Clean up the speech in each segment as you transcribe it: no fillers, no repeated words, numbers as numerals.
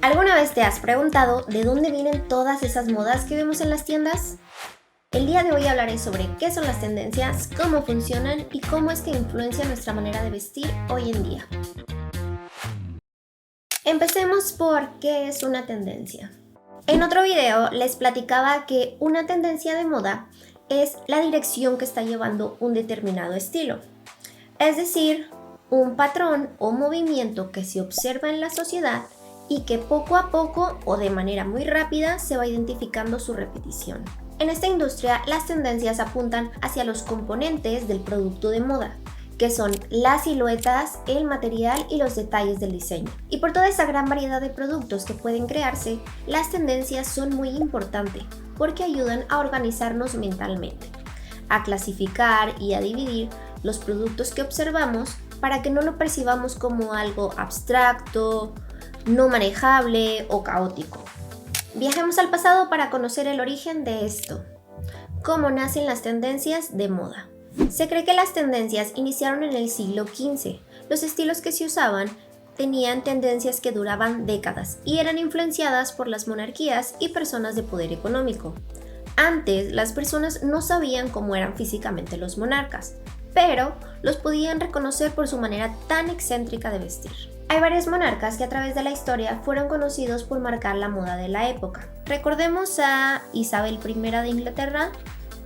¿Alguna vez te has preguntado de dónde vienen todas esas modas que vemos en las tiendas? El día de hoy hablaré sobre qué son las tendencias, cómo funcionan y cómo es que influencian nuestra manera de vestir hoy en día. Empecemos por qué es una tendencia. En otro video les platicaba que una tendencia de moda es la dirección que está llevando un determinado estilo. Es decir, un patrón o movimiento que se observa en la sociedad y que poco a poco o de manera muy rápida se va identificando su repetición. En esta industria, las tendencias apuntan hacia los componentes del producto de moda, que son las siluetas, el material y los detalles del diseño. Y por toda esa gran variedad de productos que pueden crearse, las tendencias son muy importantes porque ayudan a organizarnos mentalmente, a clasificar y a dividir los productos que observamos para que no lo percibamos como algo abstracto, no manejable o caótico. Viajemos al pasado para conocer el origen de esto. ¿Cómo nacen las tendencias de moda? Se cree que las tendencias iniciaron en el siglo XV. Los estilos que se usaban tenían tendencias que duraban décadas y eran influenciadas por las monarquías y personas de poder económico. Antes, las personas no sabían cómo eran físicamente los monarcas, pero los podían reconocer por su manera tan excéntrica de vestir. Hay varios monarcas que a través de la historia fueron conocidos por marcar la moda de la época. Recordemos a Isabel I de Inglaterra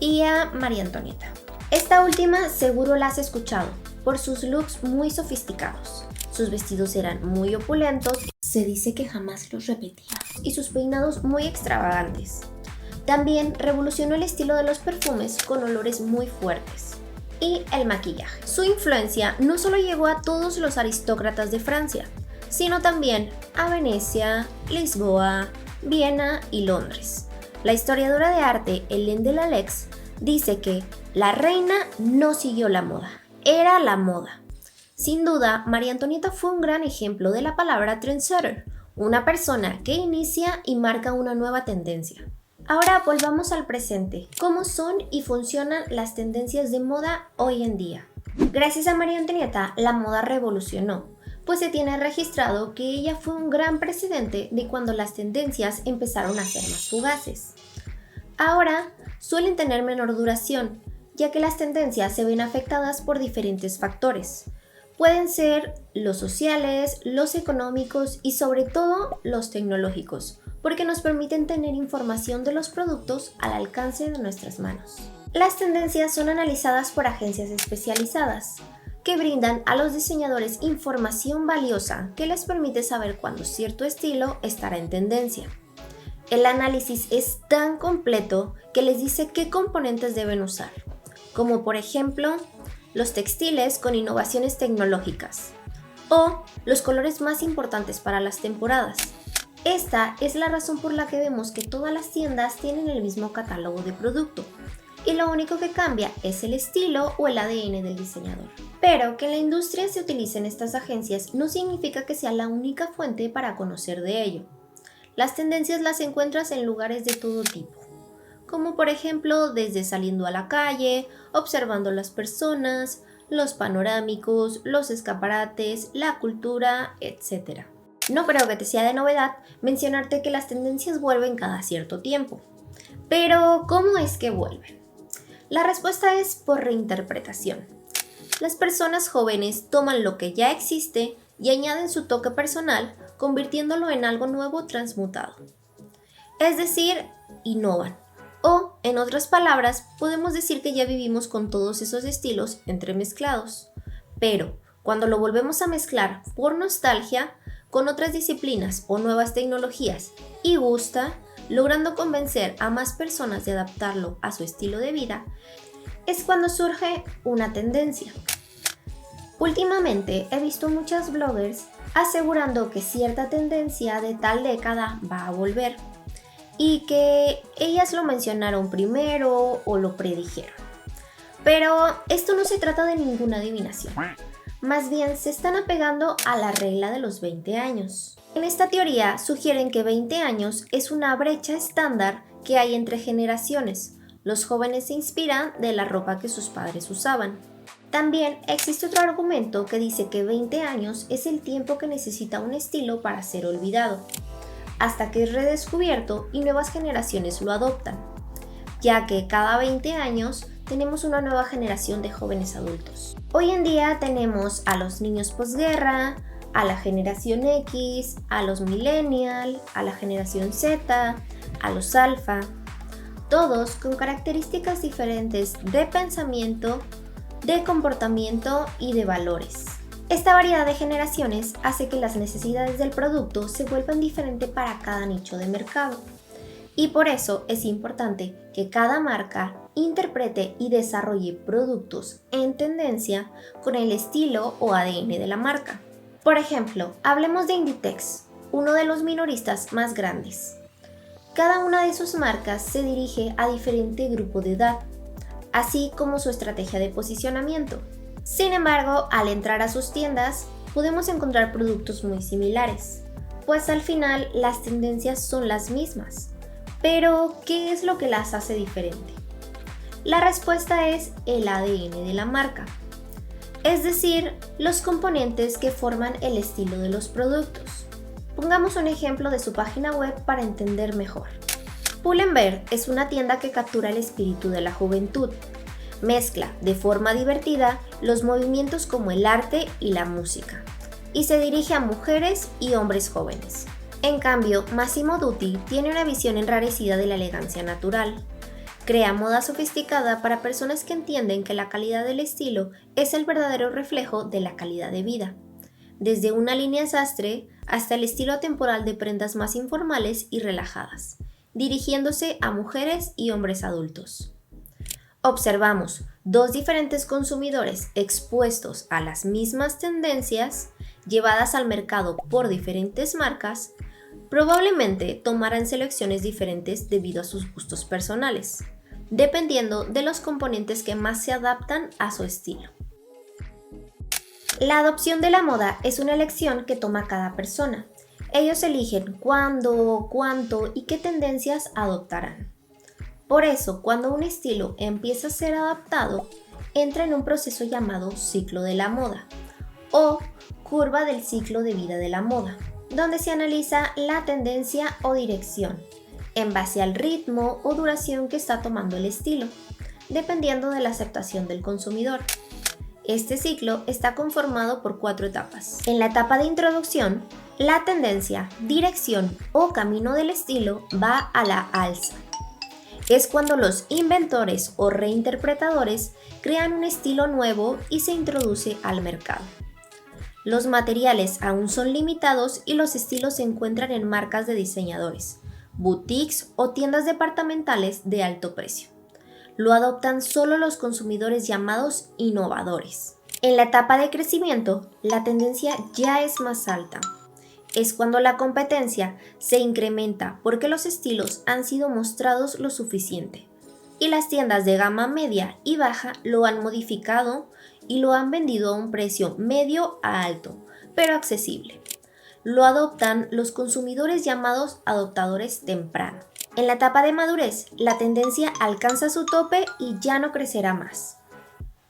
y a María Antonieta. Esta última seguro la has escuchado por sus looks muy sofisticados. Sus vestidos eran muy opulentos, se dice que jamás los repetía, y sus peinados muy extravagantes. También revolucionó el estilo de los perfumes con olores muy fuertes y el maquillaje. Su influencia no solo llegó a todos los aristócratas de Francia, sino también a Venecia, Lisboa, Viena y Londres. La historiadora de arte Hélène de Lalex dice que la reina no siguió la moda, era la moda. Sin duda, María Antonieta fue un gran ejemplo de la palabra trendsetter, una persona que inicia y marca una nueva tendencia. Ahora volvamos al presente. ¿Cómo son y funcionan las tendencias de moda hoy en día? Gracias a María Antonieta, la moda revolucionó, pues se tiene registrado que ella fue un gran precedente de cuando las tendencias empezaron a ser más fugaces. Ahora suelen tener menor duración, ya que las tendencias se ven afectadas por diferentes factores. Pueden ser los sociales, los económicos y sobre todo los tecnológicos, porque nos permiten tener información de los productos al alcance de nuestras manos. Las tendencias son analizadas por agencias especializadas, que brindan a los diseñadores información valiosa que les permite saber cuándo cierto estilo estará en tendencia. El análisis es tan completo que les dice qué componentes deben usar, como por ejemplo, los textiles con innovaciones tecnológicas o los colores más importantes para las temporadas. Esta es la razón por la que vemos que todas las tiendas tienen el mismo catálogo de producto y lo único que cambia es el estilo o el ADN del diseñador. Pero que en la industria se utilicen estas agencias no significa que sea la única fuente para conocer de ello. Las tendencias las encuentras en lugares de todo tipo, como por ejemplo desde saliendo a la calle, observando las personas, los panorámicos, los escaparates, la cultura, etc. No creo que te sea de novedad mencionarte que las tendencias vuelven cada cierto tiempo. Pero, ¿cómo es que vuelven? La respuesta es por reinterpretación. Las personas jóvenes toman lo que ya existe y añaden su toque personal, convirtiéndolo en algo nuevo transmutado. Es decir, innovan. O, en otras palabras, podemos decir que ya vivimos con todos esos estilos entremezclados. Pero, cuando lo volvemos a mezclar por nostalgia, con otras disciplinas o nuevas tecnologías y gusta, logrando convencer a más personas de adaptarlo a su estilo de vida, es cuando surge una tendencia. Últimamente he visto muchas bloggers asegurando que cierta tendencia de tal década va a volver y que ellas lo mencionaron primero o lo predijeron. Pero esto no se trata de ninguna adivinación. Más bien se están apegando a la regla de los 20 años. En esta teoría sugieren que 20 años es una brecha estándar que hay entre generaciones. Los jóvenes se inspiran de la ropa que sus padres usaban. También existe otro argumento que dice que 20 años es el tiempo que necesita un estilo para ser olvidado. hasta que es redescubierto y nuevas generaciones lo adoptan, ya que cada 20 años tenemos una nueva generación de jóvenes adultos. Hoy en día tenemos a los niños posguerra, a la generación X, a los millennial, a la generación Z, a los alfa, todos con características diferentes de pensamiento, de comportamiento y de valores. Esta variedad de generaciones hace que las necesidades del producto se vuelvan diferentes para cada nicho de mercado. Y por eso es importante que cada marca interprete y desarrolle productos en tendencia con el estilo o ADN de la marca. Por ejemplo, hablemos de Inditex, uno de los minoristas más grandes. Cada una de sus marcas se dirige a diferente grupo de edad, así como su estrategia de posicionamiento. Sin embargo, al entrar a sus tiendas, podemos encontrar productos muy similares, pues al final las tendencias son las mismas. Pero, ¿qué es lo que las hace diferente? La respuesta es el ADN de la marca, es decir, los componentes que forman el estilo de los productos. Pongamos un ejemplo de su página web para entender mejor. Pull&Bear es una tienda que captura el espíritu de la juventud. Mezcla de forma divertida los movimientos como el arte y la música, y se dirige a mujeres y hombres jóvenes. En cambio, Massimo Dutti tiene una visión enrarecida de la elegancia natural. Crea moda sofisticada para personas que entienden que la calidad del estilo es el verdadero reflejo de la calidad de vida, desde una línea sastre hasta el estilo atemporal de prendas más informales y relajadas, dirigiéndose a mujeres y hombres adultos. Observamos dos diferentes consumidores expuestos a las mismas tendencias, llevadas al mercado por diferentes marcas. Probablemente tomarán selecciones diferentes debido a sus gustos personales, dependiendo de los componentes que más se adaptan a su estilo. La adopción de la moda es una elección que toma cada persona. Ellos eligen cuándo, cuánto y qué tendencias adoptarán. Por eso, cuando un estilo empieza a ser adaptado, entra en un proceso llamado ciclo de la moda o curva del ciclo de vida de la moda, donde se analiza la tendencia o dirección en base al ritmo o duración que está tomando el estilo, dependiendo de la aceptación del consumidor. Este ciclo está conformado por 4 etapas. En la etapa de introducción, la tendencia, dirección o camino del estilo va a la alza. Es cuando los inventores o reinterpretadores crean un estilo nuevo y se introduce al mercado. Los materiales aún son limitados y los estilos se encuentran en marcas de diseñadores, boutiques o tiendas departamentales de alto precio. Lo adoptan solo los consumidores llamados innovadores. En la etapa de crecimiento, la tendencia ya es más alta. Es cuando la competencia se incrementa porque los estilos han sido mostrados lo suficiente y las tiendas de gama media y baja lo han modificado y lo han vendido a un precio medio a alto, pero accesible. Lo adoptan los consumidores llamados adoptadores temprano. En la etapa de madurez, la tendencia alcanza su tope y ya no crecerá más.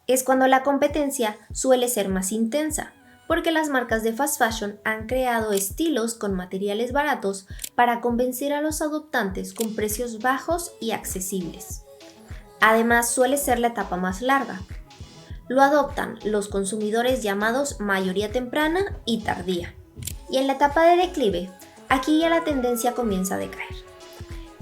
Es cuando la competencia suele ser más intensa, porque las marcas de fast fashion han creado estilos con materiales baratos para convencer a los adoptantes con precios bajos y accesibles. Además, suele ser la etapa más larga. Lo adoptan los consumidores llamados mayoría temprana y tardía. Y en la etapa de declive, aquí ya la tendencia comienza a decaer.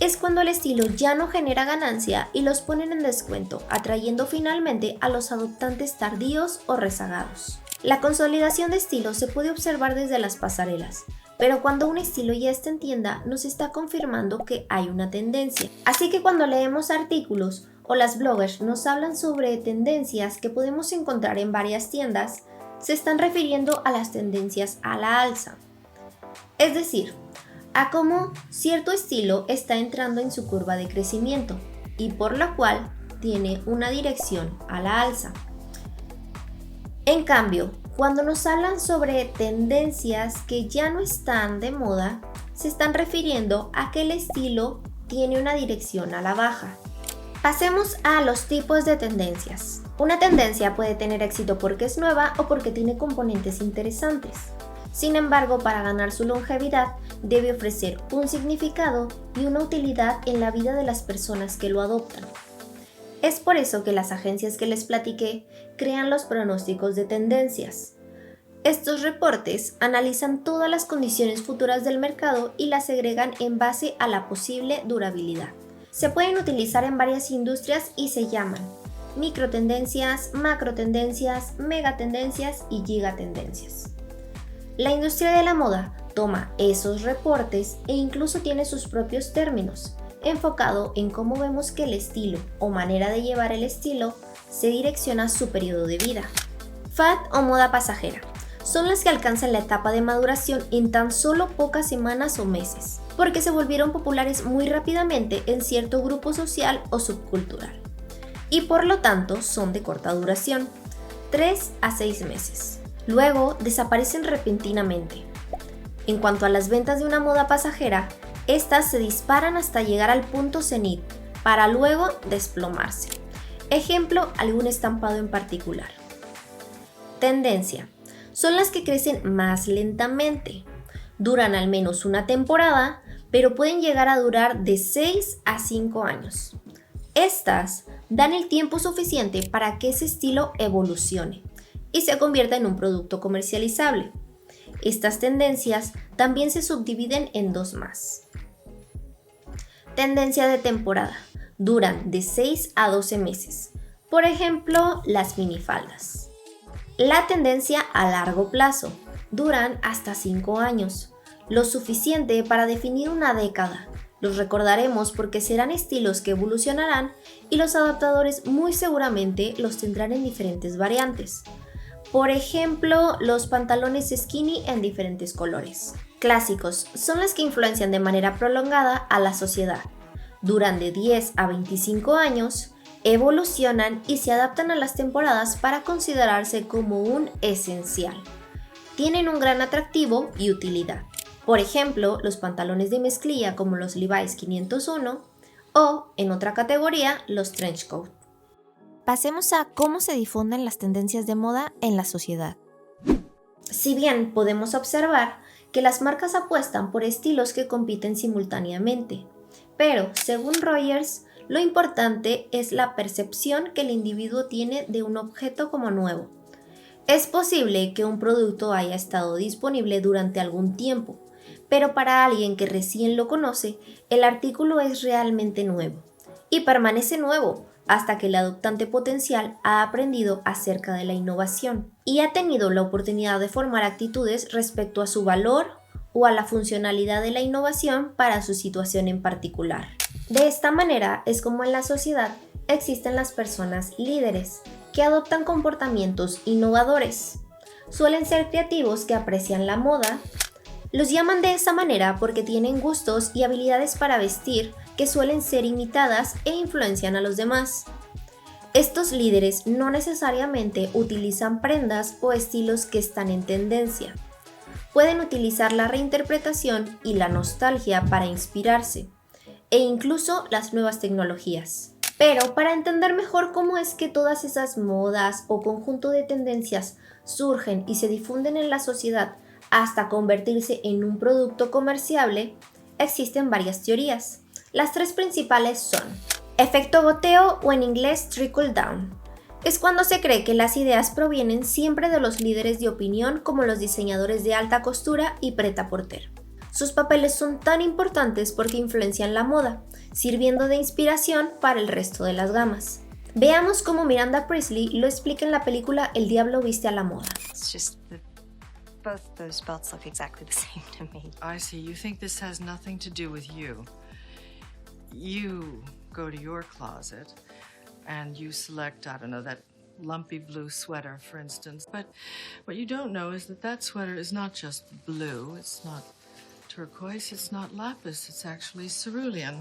Es cuando el estilo ya no genera ganancia y los ponen en descuento, atrayendo finalmente a los adoptantes tardíos o rezagados. La consolidación de estilos se puede observar desde las pasarelas, pero cuando un estilo ya está en tienda nos está confirmando que hay una tendencia. Así que cuando leemos artículos o las bloggers nos hablan sobre tendencias que podemos encontrar en varias tiendas, se están refiriendo a las tendencias a la alza. Es decir, a cómo cierto estilo está entrando en su curva de crecimiento y por lo cual tiene una dirección a la alza. En cambio, cuando nos hablan sobre tendencias que ya no están de moda, se están refiriendo a que el estilo tiene una dirección a la baja. Pasemos a los tipos de tendencias. Una tendencia puede tener éxito porque es nueva o porque tiene componentes interesantes. Sin embargo, para ganar su longevidad, debe ofrecer un significado y una utilidad en la vida de las personas que lo adoptan. Es por eso que las agencias que les platiqué crean los pronósticos de tendencias. Estos reportes analizan todas las condiciones futuras del mercado y las segregan en base a la posible durabilidad. Se pueden utilizar en varias industrias y se llaman microtendencias, macrotendencias, megatendencias y gigatendencias. La industria de la moda toma esos reportes e incluso tiene sus propios términos, enfocado en cómo vemos que el estilo o manera de llevar el estilo se direcciona a su periodo de vida. Fad o moda pasajera son las que alcanzan la etapa de maduración en tan solo pocas semanas o meses, porque se volvieron populares muy rápidamente en cierto grupo social o subcultural, y por lo tanto son de corta duración, 3 a 6 meses. Luego desaparecen repentinamente. En cuanto a las ventas de una moda pasajera, estas se disparan hasta llegar al punto cenit, para luego desplomarse. Ejemplo, algún estampado en particular. Tendencia. Son las que crecen más lentamente. Duran al menos una temporada, pero pueden llegar a durar de 6 a 5 años. Estas dan el tiempo suficiente para que ese estilo evolucione y se convierta en un producto comercializable. Estas tendencias también se subdividen en dos más. Tendencia de temporada. Duran de 6 a 12 meses. Por ejemplo, las minifaldas. La tendencia a largo plazo. Duran hasta 5 años, lo suficiente para definir una década. Los recordaremos porque serán estilos que evolucionarán y los adaptadores muy seguramente los tendrán en diferentes variantes. Por ejemplo, los pantalones skinny en diferentes colores. Clásicos son las que influencian de manera prolongada a la sociedad. Duran de 10 a 25 años, evolucionan y se adaptan a las temporadas para considerarse como un esencial. Tienen un gran atractivo y utilidad. Por ejemplo, los pantalones de mezclilla como los Levi's 501 o, en otra categoría, los trench coat. Pasemos a cómo se difunden las tendencias de moda en la sociedad. Si bien podemos observar que las marcas apuestan por estilos que compiten simultáneamente, pero, según Rogers, lo importante es la percepción que el individuo tiene de un objeto como nuevo. Es posible que un producto haya estado disponible durante algún tiempo, pero para alguien que recién lo conoce, el artículo es realmente nuevo y permanece nuevo hasta que el adoptante potencial ha aprendido acerca de la innovación y ha tenido la oportunidad de formar actitudes respecto a su valor o a la funcionalidad de la innovación para su situación en particular. De esta manera es como en la sociedad existen las personas líderes que adoptan comportamientos innovadores. Suelen ser creativos que aprecian la moda. Los llaman de esa manera porque tienen gustos y habilidades para vestir que suelen ser imitadas e influencian a los demás. Estos líderes no necesariamente utilizan prendas o estilos que están en tendencia. Pueden utilizar la reinterpretación y la nostalgia para inspirarse, e incluso las nuevas tecnologías. Pero para entender mejor cómo es que todas esas modas o conjunto de tendencias surgen y se difunden en la sociedad hasta convertirse en un producto comerciable, existen varias teorías. Las tres principales son: efecto goteo, o en inglés trickle down. Es cuando se cree que las ideas provienen siempre de los líderes de opinión como los diseñadores de alta costura y prêt-à-porter. Sus papeles son tan importantes porque influencian la moda, sirviendo de inspiración para el resto de las gamas. Veamos cómo Miranda Priestly lo explica en la película El Diablo Viste a la Moda. Both those belts look exactly the same to me. I see. You think this has nothing to do with you. You go to your closet and you select, I don't know, that lumpy blue sweater, for instance. But what you don't know is that that sweater is not just blue. It's not turquoise. It's not lapis. It's actually cerulean.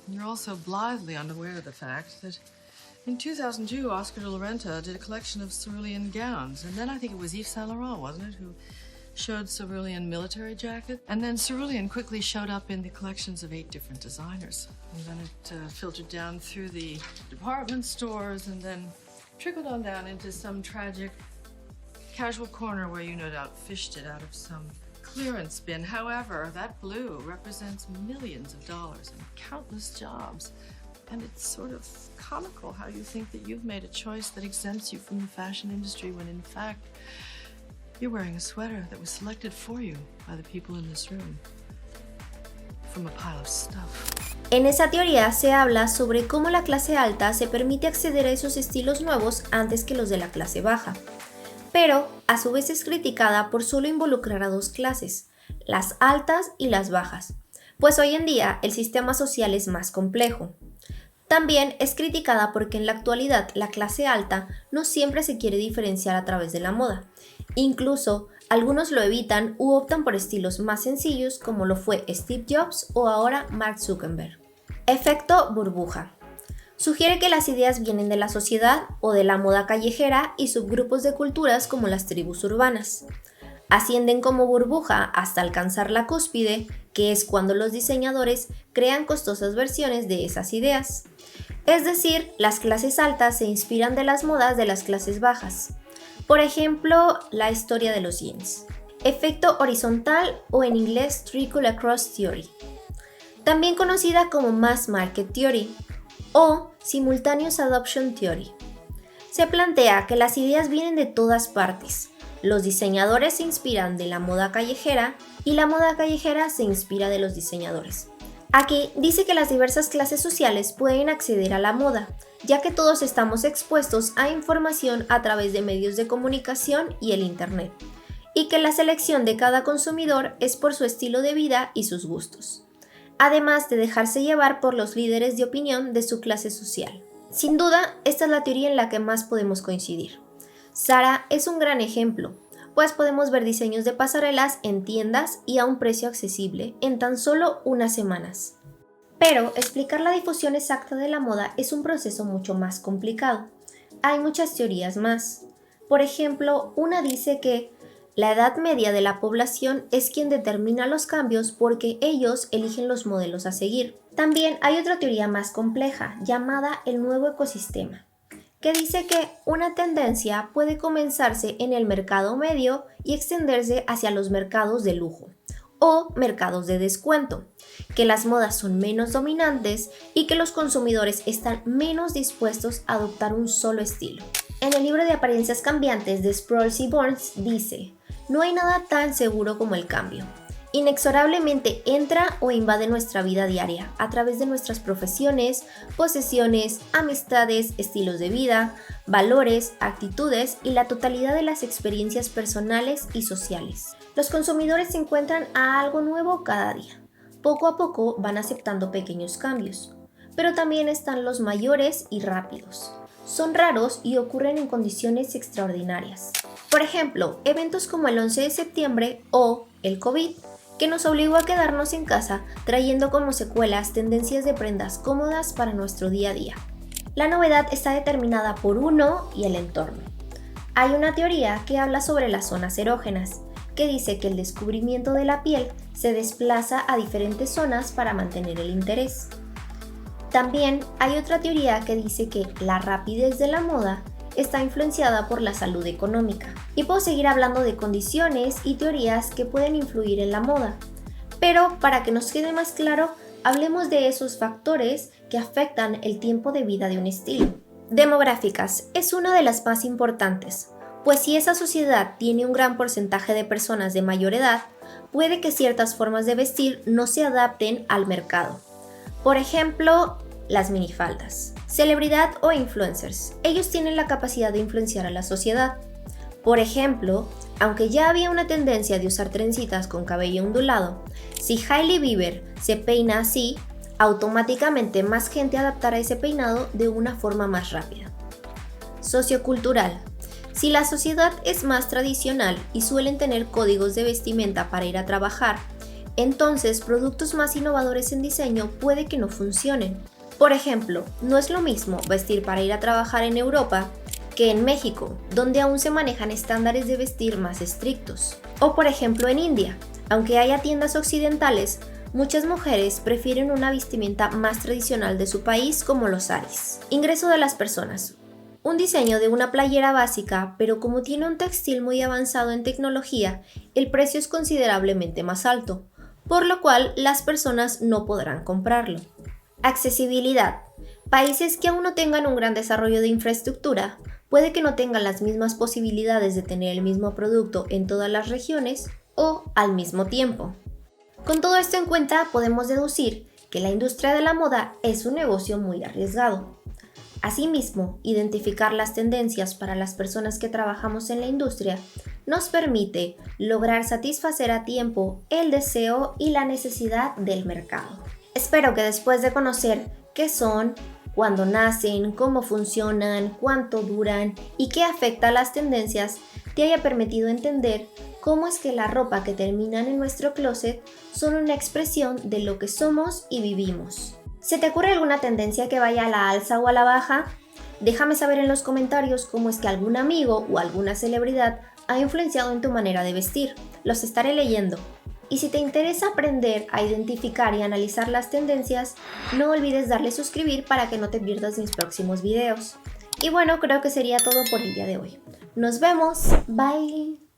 And you're also blithely unaware of the fact that in 2002, Oscar de la Renta did a collection of cerulean gowns. And then I think it was Yves Saint Laurent, wasn't it, who showed cerulean military jackets? And then cerulean quickly showed up in the collections of 8 different designers. And then it filtered down through the department stores and then trickled on down into some tragic casual corner where you no doubt fished it out of some clearance bin. However, that blue represents millions of dollars and countless jobs. And it's sort of comical how you think that you've made a choice that exempts you from the fashion industry when in fact you're wearing a sweater that was selected for you by the people in this room from a pile of stuff. En esa teoría se habla sobre cómo la clase alta se permite acceder a esos estilos nuevos antes que los de la clase baja, pero a su vez es criticada por solo involucrar a dos clases, las altas y las bajas, pues hoy en día el sistema social es más complejo. También es criticada porque en la actualidad la clase alta no siempre se quiere diferenciar a través de la moda. Incluso algunos lo evitan u optan por estilos más sencillos como lo fue Steve Jobs o ahora Mark Zuckerberg. Efecto burbuja. Sugiere que las ideas vienen de la sociedad o de la moda callejera y subgrupos de culturas como las tribus urbanas. Ascienden como burbuja hasta alcanzar la cúspide, que es cuando los diseñadores crean costosas versiones de esas ideas. Es decir, las clases altas se inspiran de las modas de las clases bajas. Por ejemplo, la historia de los jeans. Efecto horizontal o en inglés Trickle Across Theory. También conocida como Mass Market Theory o Simultaneous Adoption Theory. Se plantea que las ideas vienen de todas partes. Los diseñadores se inspiran de la moda callejera y la moda callejera se inspira de los diseñadores. Aquí dice que las diversas clases sociales pueden acceder a la moda, ya que todos estamos expuestos a información a través de medios de comunicación y el Internet, y que la selección de cada consumidor es por su estilo de vida y sus gustos, además de dejarse llevar por los líderes de opinión de su clase social. Sin duda, esta es la teoría en la que más podemos coincidir. Zara es un gran ejemplo, pues podemos ver diseños de pasarelas en tiendas y a un precio accesible en tan solo unas semanas. Pero explicar la difusión exacta de la moda es un proceso mucho más complicado. Hay muchas teorías más. Por ejemplo, una dice que la edad media de la población es quien determina los cambios porque ellos eligen los modelos a seguir. También hay otra teoría más compleja, llamada el nuevo ecosistema, que dice que una tendencia puede comenzarse en el mercado medio y extenderse hacia los mercados de lujo o mercados de descuento, que las modas son menos dominantes y que los consumidores están menos dispuestos a adoptar un solo estilo. En el libro de Apariencias Cambiantes de Sproul y Burns dice: no hay nada tan seguro como el cambio. Inexorablemente entra o invade nuestra vida diaria a través de nuestras profesiones, posesiones, amistades, estilos de vida, valores, actitudes y la totalidad de las experiencias personales y sociales. Los consumidores se encuentran a algo nuevo cada día. Poco a poco van aceptando pequeños cambios, pero también están los mayores y rápidos. Son raros y ocurren en condiciones extraordinarias. Por ejemplo, eventos como el 11 de septiembre o el COVID, que nos obligó a quedarnos en casa trayendo como secuelas tendencias de prendas cómodas para nuestro día a día. La novedad está determinada por uno y el entorno. Hay una teoría que habla sobre las zonas erógenas, que dice que el descubrimiento de la piel se desplaza a diferentes zonas para mantener el interés. También hay otra teoría que dice que la rapidez de la moda está influenciada por la salud económica. Y puedo seguir hablando de condiciones y teorías que pueden influir en la moda. Pero para que nos quede más claro, hablemos de esos factores que afectan el tiempo de vida de un estilo. Demográficas es una de las más importantes, pues si esa sociedad tiene un gran porcentaje de personas de mayor edad, puede que ciertas formas de vestir no se adapten al mercado. Por ejemplo, las minifaldas. Celebridad o influencers. Ellos tienen la capacidad de influenciar a la sociedad. Por ejemplo, aunque ya había una tendencia de usar trencitas con cabello ondulado, si Hailey Bieber se peina así, automáticamente más gente adaptará ese peinado de una forma más rápida. Sociocultural. Si la sociedad es más tradicional y suelen tener códigos de vestimenta para ir a trabajar, entonces productos más innovadores en diseño puede que no funcionen. Por ejemplo, no es lo mismo vestir para ir a trabajar en Europa que en México, donde aún se manejan estándares de vestir más estrictos. O por ejemplo en India, aunque haya tiendas occidentales, muchas mujeres prefieren una vestimenta más tradicional de su país como los saris. Ingreso de las personas. un diseño de una playera básica, pero como tiene un textil muy avanzado en tecnología, el precio es considerablemente más alto, por lo cual las personas no podrán comprarlo. Accesibilidad. Países que aún no tengan un gran desarrollo de infraestructura, puede que no tengan las mismas posibilidades de tener el mismo producto en todas las regiones o al mismo tiempo. Con todo esto en cuenta, podemos deducir que la industria de la moda es un negocio muy arriesgado. Asimismo, identificar las tendencias para las personas que trabajamos en la industria nos permite lograr satisfacer a tiempo el deseo y la necesidad del mercado. Espero que después de conocer qué son, cuándo nacen, cómo funcionan, cuánto duran y qué afecta a las tendencias, te haya permitido entender cómo es que la ropa que terminan en nuestro closet son una expresión de lo que somos y vivimos. ¿Se te ocurre alguna tendencia que vaya a la alza o a la baja? Déjame saber en los comentarios cómo es que algún amigo o alguna celebridad ha influenciado en tu manera de vestir. Los estaré leyendo. Y si te interesa aprender a identificar y analizar las tendencias, no olvides darle suscribir para que no te pierdas mis próximos videos. Y bueno, creo que sería todo por el día de hoy. Nos vemos. Bye.